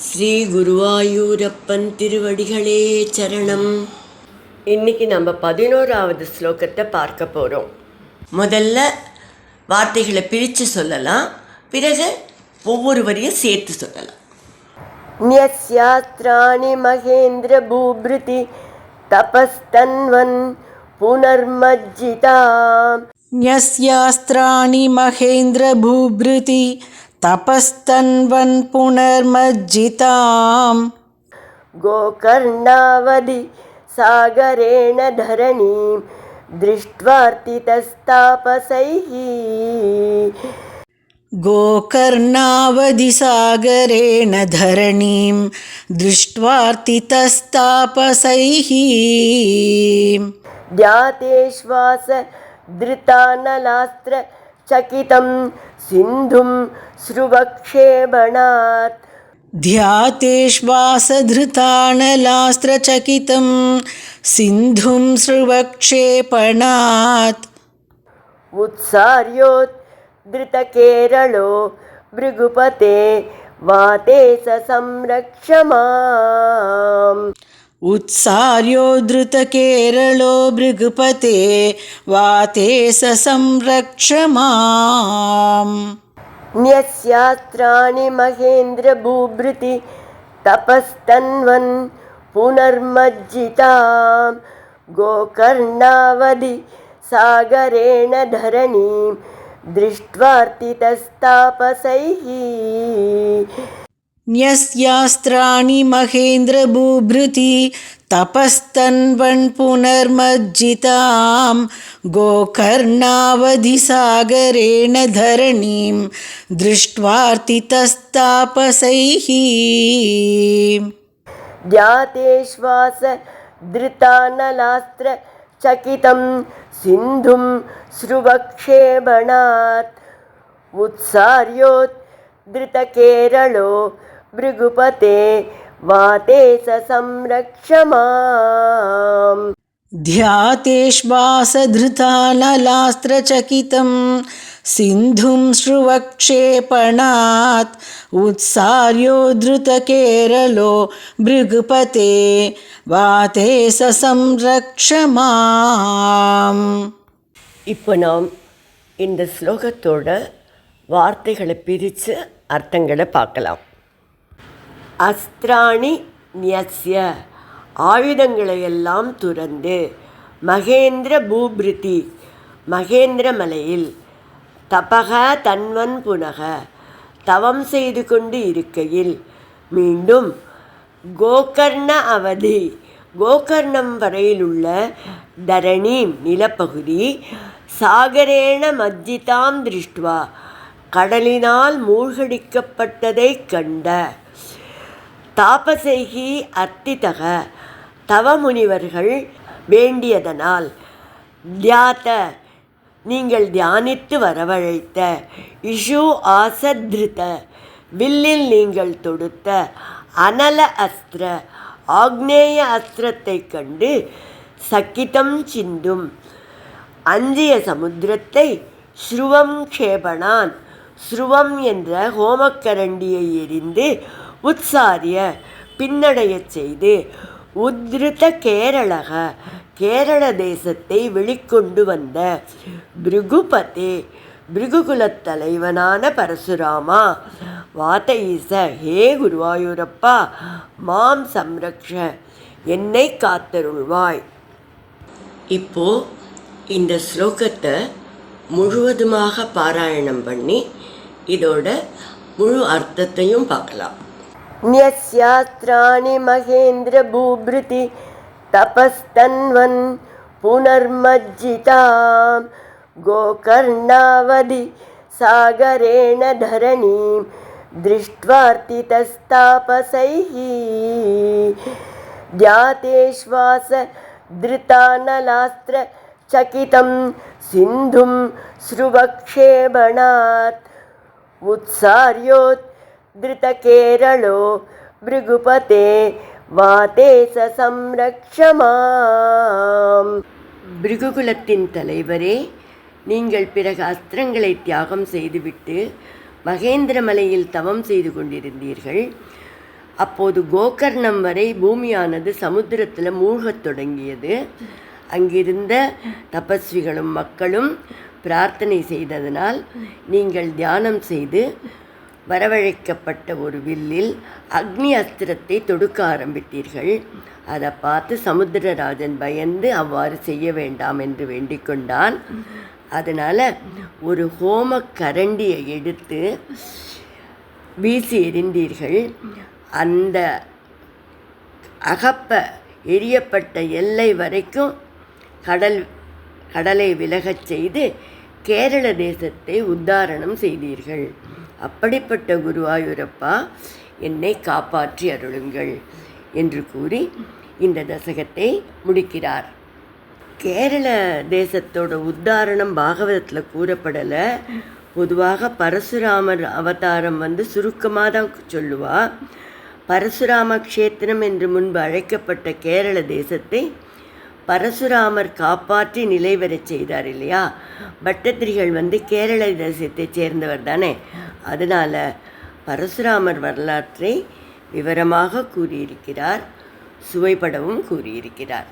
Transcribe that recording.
ஸ்ரீ குருவாயூரப்பன் திருவடிகளே சரணம். இன்னைக்கு நம்ம 11வது ஸ்லோகத்தை பார்க்க போகிறோம். முதல்ல வார்த்தைகளை பிரித்து சொல்லலாம், பிறகு ஒவ்வொரு வரியும் சேர்த்து சொல்லலாம். ன்யஸ்யாஸ்த்ராணி மகேந்திர பூப்ருதி தபஸ்தன்வன் புனர்மஜ்ஜிதாம். न्यस्यास्त्राणि महेन्द्र भूभृति तपस्तन्वन् पुनर्मज्जिताम्. गोकर्णावधि सागरेण धरणीं दृष्ट्वार्तितस्तापसैः. गोकर्णावधिसागरेण धरणीं दृष्ट्वार्तितस्तापसैः. ध्यातेश्वास धृतानलास्त्र चकितं सिन्धुं स्रुवक्षेपणात्. ध्यातेश्वासधृतानलास्त्रचकितं सिन्धुं स्रुवक्षेपणात्. उत्सार्योद्धृतकेरलो भृगुपते वाते स संरक्ष माम्. उत्सार्योद्धृतकेरलो भृगुपते वाते स संरक्ष माम्. न्यस्यास्त्राणि महेन्द्र भूभृति तपस्तन्वन् पुनर्मज्जिताम्. गोकर्णावधि सागरेण धरणीं दृष्ट्वार्तितस्तापसैः. न्यस्यास्त्राणि महेन्द्र भूभृति तपस्तन्वन् पुनर्मज्जिताम्. गोकर्णावधिसागरेण धरणीं दृष्ट्वार्तितस्तापसैः. ध्यातेश्वास धृतानलास्त्र चकितं सिन्धुं स्रुवक्षेपणात्. उत्सार्योद्धृतकेरलो भृगुपते वाते स संरक्ष माम्. ध्यातेश्वासधृतानलास्त्रचकितं सिन्धुं स्रुवक्षेपणात्. उत्सार्योद्धृतकेरलो भृगुपते वाते स संरक्ष माम्. இப்போ நாம் இந்த ஸ்லோகத்தோட வார்த்தைகளை பிரித்து அர்த்தங்களை பார்க்கலாம். அஸ்திராணி ன்யஸ்ய, ஆயுதங்களையெல்லாம் துறந்து, மகேந்திர பூபிருதி, மகேந்திர மலையில், தபக தன்வன் புனக, தவம் செய்து கொண்டு இருக்கையில், மீண்டும் கோகர்ண அவதி, கோகர்ணம் வரையிலுள்ள தரணீம் நிலப்பகுதி, சாகரேண மஜ்ஜிதாம் திருஷ்டுவா, கடலினால் மூழ்கடிக்கப்பட்டதை கண்ட, தாபசைகி அர்த்திதக, தவமுனிவர்கள் வேண்டியதனால், தியாத, நீங்கள் தியானித்து வரவழைத்த, இஷு ஆசத்ருத, வில்லில் நீங்கள் தொடுத்த, அனல அஸ்திர, ஆக்னேய அஸ்திரத்தை கண்டு, சக்கிதம் சிந்தும், அஞ்சிய சமுத்திரத்தை, ஸ்ருவம் க்ஷேபணான், ஸ்ருவம் என்ற ஹோமக்கரண்டியை எரிந்து, உத்சாரிய பின்னடையச் செய்து, உத்ருத கேரளக, கேரள தேசத்தை வெளிக்கொண்டு வந்த, பிருகுபதே, பிருகுகுலத் தலைவனான பரசுராமா, வாதஈச, ஹே குருவாயூரப்பா, மாம் சம்ரக்ஷ, என்னை காத்தருள்வாய். இப்போ இந்த ஸ்லோகத்தை முழுவதுமாக பாராயணம் பண்ணி இதோட முழு அர்த்தத்தையும் பார்க்கலாம். न्यस्यास्त्राणि महेन्द्र भूभृति तपस्तन्वन् पुनर्मज्जिताम्. गोकर्णावधि सागरेण धरणीं दृष्ट्वार्तितस्तापसैः. ध्यातेश्वास धृतानलास्त्र चकितं सिन्धुं स्रुवक्षेपणात्. उत्सार्योद्धृतकेरलो भृगुपते वाते स संरक्ष माम्. பிருகுகுலத்தின் தலைவரே, நீங்கள் பிறகு அஸ்திரங்களை தியாகம் செய்துவிட்டு மகேந்திர மலையில் தவம் செய்து கொண்டிருந்தீர்கள். அப்போது கோகர்ணம் வரை பூமியானது சமுத்திரத்தில் மூழ்கத் தொடங்கியது. அங்கிருந்த தபஸ்விகளும் மக்களும் பிரார்த்தனை செய்ததனால் நீங்கள் தியானம் செய்து வரவழைக்கப்பட்ட ஒரு வில்லில் அக்னி அஸ்திரத்தை தொடுக்க ஆரம்பித்தீர்கள். அதை பார்த்து சமுத்திரராஜன் பயந்து அவ்வாறு செய்ய வேண்டாம் என்று வேண்டிக் கொண்டான். அதனால் ஒரு ஹோம கரண்டியை எடுத்து வீசி எறிந்தீர்கள். அந்த அகப்ப எரியப்பட்ட எல்லை வரைக்கும் கடலை விலகச் செய்து கேரள தேசத்தை உத்தாரணம் செய்தீர்கள். அப்படிப்பட்ட குருவாயூரப்பா, என்னை காப்பாற்றி அருளுங்கள் என்று கூறி இந்த தசகத்தை முடிக்கிறார். கேரள தேசத்தோட உத்தாரணம் பாகவதத்தில் கூறப்படலை. பொதுவாக பரசுராமர் அவதாரம் சுருக்கமாக தான் சொல்லுவா. பரசுராம க்ஷேத்திரம் என்று முன்பு அழைக்கப்பட்ட கேரள தேசத்தை பரசுராமர் காப்பாற்றி நிலைவரச் செய்தார் இல்லையா. பட்டத்திரிகள் கேரள தேசத்தை சேர்ந்தவர் தானே. அதனால் பரசுராமர் வரலாற்றை விவரமாக கூறியிருக்கிறார், சுவைபடவும் கூறியிருக்கிறார்.